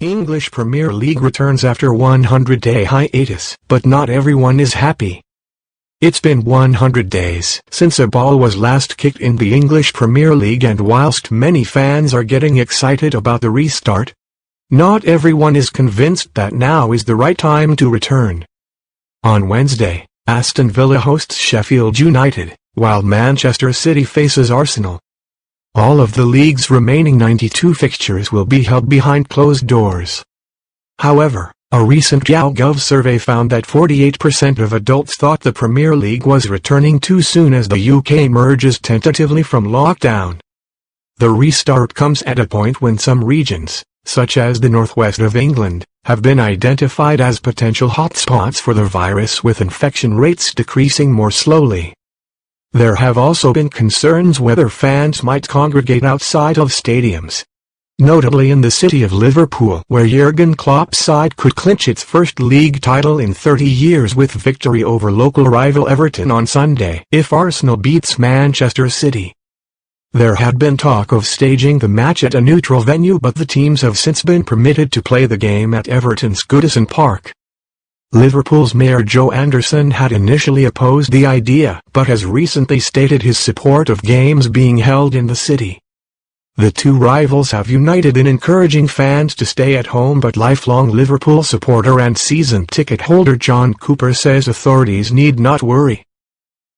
English Premier League returns after 100-day hiatus, but not everyone is happy. It's been 100 days since a ball was last kicked in the English Premier League, and whilst many fans are getting excited about the restart, not everyone is convinced that now is the right time to return. On Wednesday, Aston Villa hosts Sheffield United, while Manchester City faces Arsenal. All of the league's remaining 92 fixtures will be held behind closed doors. However, a recent YouGov survey found that 48% of adults thought the Premier League was returning too soon as the UK emerges tentatively from lockdown. The restart comes at a point when some regions, such as the northwest of England, have been identified as potential hotspots for the virus, with infection rates decreasing more slowly. There have also been concerns whether fans might congregate outside of stadiums, notably in the city of Liverpool, where Jurgen Klopp's side could clinch its first league title in 30 years with victory over local rival Everton on Sunday if Arsenal beats Manchester City. There had been talk of staging the match at a neutral venue, but the teams have since been permitted to play the game at Everton's Goodison Park. Liverpool's Mayor Joe Anderson had initially opposed the idea, but has recently stated his support of games being held in the city. The two rivals have united in encouraging fans to stay at home, but lifelong Liverpool supporter and season ticket holder John Cooper says authorities need not worry.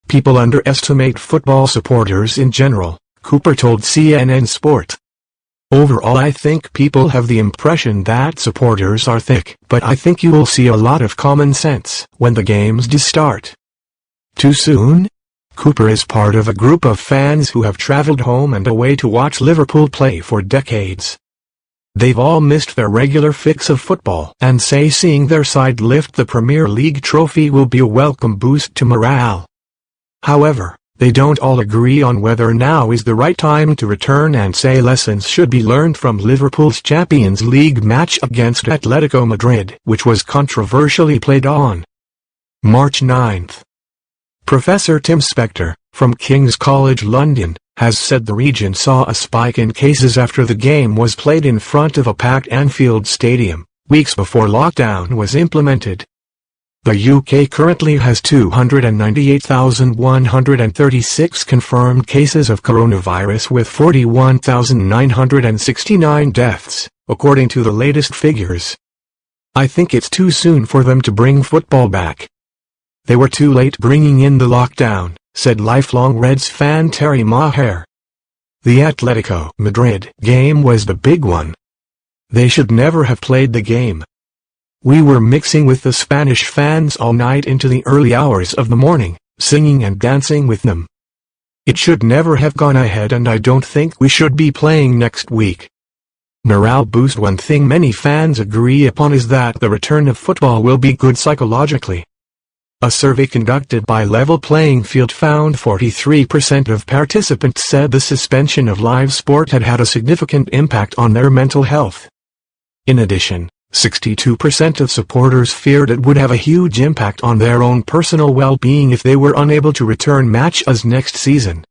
People underestimate football supporters in general, Cooper told CNN Sport. Overall, I think people have the impression that supporters are thick, but I think you will see a lot of common sense when the games do start. Too soon? Cooper is part of a group of fans who have traveled home and away to watch Liverpool play for decades. They've all missed their regular fix of football, and say seeing their side lift the Premier League trophy will be a welcome boost to morale. However, they don't all agree on whether now is the right time to return, and say lessons should be learned from Liverpool's Champions League match against Atletico Madrid, which was controversially played on March 9. Professor Tim Spector, from King's College London, has said the region saw a spike in cases after the game was played in front of a packed Anfield Stadium, weeks before lockdown was implemented. The UK currently has 298,136 confirmed cases of coronavirus, with 41,969 deaths, according to the latest figures. I think it's too soon for them to bring football back. They were too late bringing in the lockdown, said lifelong Reds fan Terry Maher. The Atletico Madrid game was the big one. They should never have played the game. We were mixing with the Spanish fans all night into the early hours of the morning, singing and dancing with them. It should never have gone ahead, and I don't think we should be playing next week. Morale boost. One thing many fans agree upon is that the return of football will be good psychologically. A survey conducted by Level Playing Field found 43% of participants said the suspension of live sport had had a significant impact on their mental health. In addition, 62% of supporters feared it would have a huge impact on their own personal well-being if they were unable to return matches next season.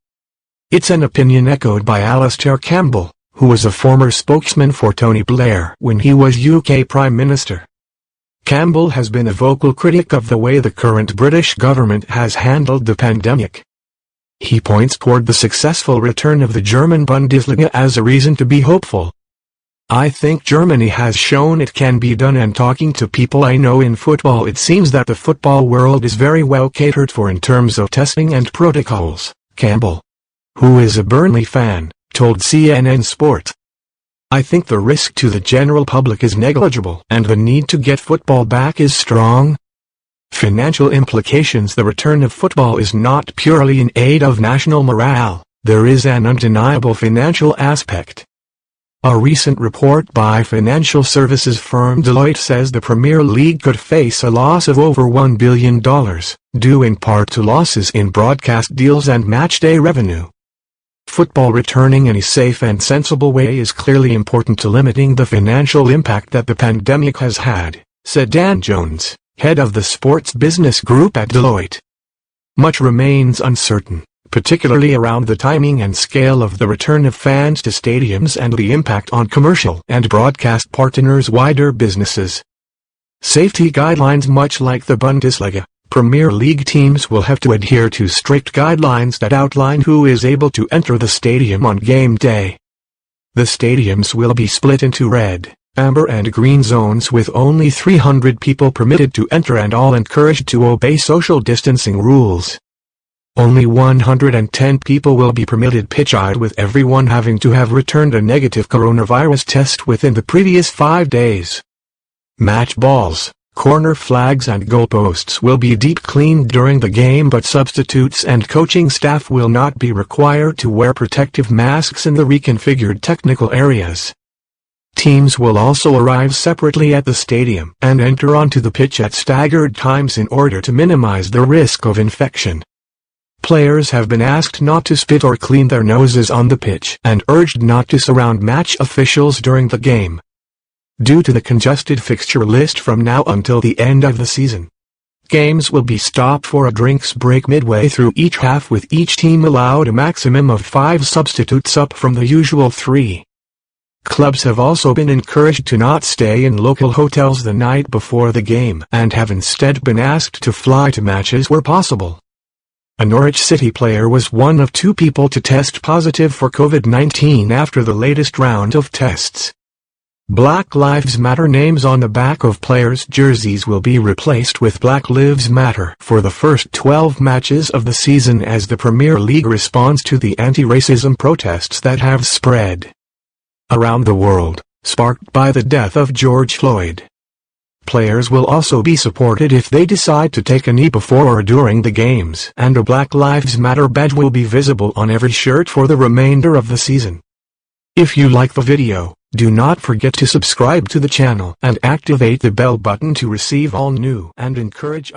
It's an opinion echoed by Alastair Campbell, who was a former spokesman for Tony Blair when he was UK Prime Minister. Campbell has been a vocal critic of the way the current British government has handled the pandemic. He points toward the successful return of the German Bundesliga as a reason to be hopeful. I think Germany has shown it can be done, and talking to people I know in football, it seems that the football world is very well catered for in terms of testing and protocols, Campbell, who is a Burnley fan, told CNN Sport. I think the risk to the general public is negligible, and the need to get football back is strong. Financial implications. The return of football is not purely in aid of national morale, there is an undeniable financial aspect. A recent report by financial services firm Deloitte says the Premier League could face a loss of over $1 billion, due in part to losses in broadcast deals and matchday revenue. Football returning in a safe and sensible way is clearly important to limiting the financial impact that the pandemic has had, said Dan Jones, head of the sports business group at Deloitte. Much remains uncertain, particularly around the timing and scale of the return of fans to stadiums and the impact on commercial and broadcast partners' wider businesses. Safety guidelines. Much like the Bundesliga, Premier League teams will have to adhere to strict guidelines that outline who is able to enter the stadium on game day. The stadiums will be split into red, amber and green zones with only 300 people permitted to enter and all encouraged to obey social distancing rules. Only 110 people will be permitted pitchside, with everyone having to have returned a negative coronavirus test within the previous 5 days. Match balls, corner flags and goalposts will be deep cleaned during the game, but substitutes and coaching staff will not be required to wear protective masks in the reconfigured technical areas. Teams will also arrive separately at the stadium and enter onto the pitch at staggered times in order to minimize the risk of infection. Players have been asked not to spit or clean their noses on the pitch and urged not to surround match officials during the game. Due to the congested fixture list from now until the end of the season, games will be stopped for a drinks break midway through each half, with each team allowed a maximum of 5 substitutes up from the usual 3. Clubs have also been encouraged to not stay in local hotels the night before the game and have instead been asked to fly to matches where possible. A Norwich City player was one of 2 people to test positive for COVID-19 after the latest round of tests. Black Lives Matter names on the back of players' jerseys will be replaced with Black Lives Matter for the first 12 matches of the season as the Premier League responds to the anti-racism protests that have spread around the world, sparked by the death of George Floyd. Players will also be supported if they decide to take a knee before or during the games, and a Black Lives Matter badge will be visible on every shirt for the remainder of the season. If you like the video, do not forget to subscribe to the channel and activate the bell button to receive all new and encourage